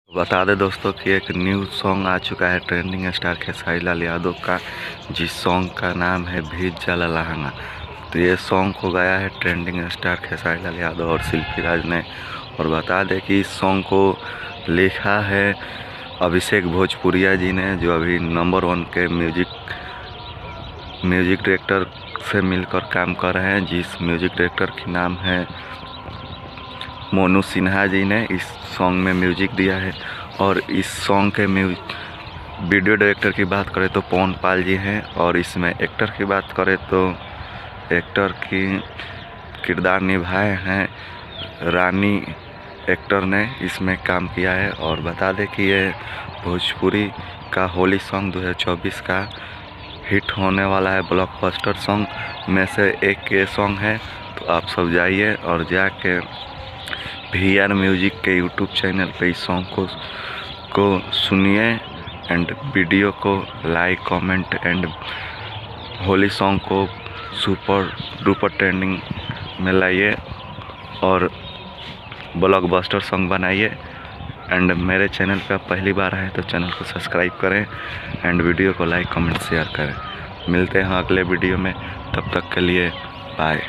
बता दें दोस्तों कि एक न्यू सॉन्ग आ चुका है ट्रेंडिंग स्टार खेसारी लाल यादव का, जिस सॉन्ग का नाम है भीज जाला लहंगा। तो ये सॉन्ग को गाया है ट्रेंडिंग स्टार खेसारी लाल यादव और शिल्पी राज ने। और बता दें कि इस सॉन्ग को लिखा है अभिषेक भोजपुरिया जी ने, जो अभी नंबर 1 के म्यूजिक डायरेक्टर से मिलकर काम कर रहे हैं, जिस म्यूजिक डायरेक्टर की नाम है मोनू सिन्हा जी ने इस सॉन्ग में म्यूजिक दिया है। और इस सॉन्ग के वीडियो डायरेक्टर की बात करें तो पवन पाल जी हैं, और इसमें एक्टर की बात करें तो एक्टर की किरदार निभाए हैं रानी एक्टर ने इसमें काम किया है। और बता दें कि ये भोजपुरी का होली सॉन्ग 2024 का हिट होने वाला है, ब्लॉकबस्टर सॉन्ग में से एक ये सॉन्ग है। तो आप सब जाइए और जाके VR म्यूजिक के यूट्यूब चैनल पे इस सॉन्ग को सुनिए एंड वीडियो को like comment and Holi song को सुपर डुपर ट्रेंडिंग में लाइए और ब्लॉकबस्टर सॉन्ग बनाइए। एंड मेरे चैनल पे आप पहली बार आए तो चैनल को सब्सक्राइब करें एंड वीडियो को लाइक कमेंट शेयर करें। मिलते हैं अगले वीडियो में, तब तक के लिए बाय।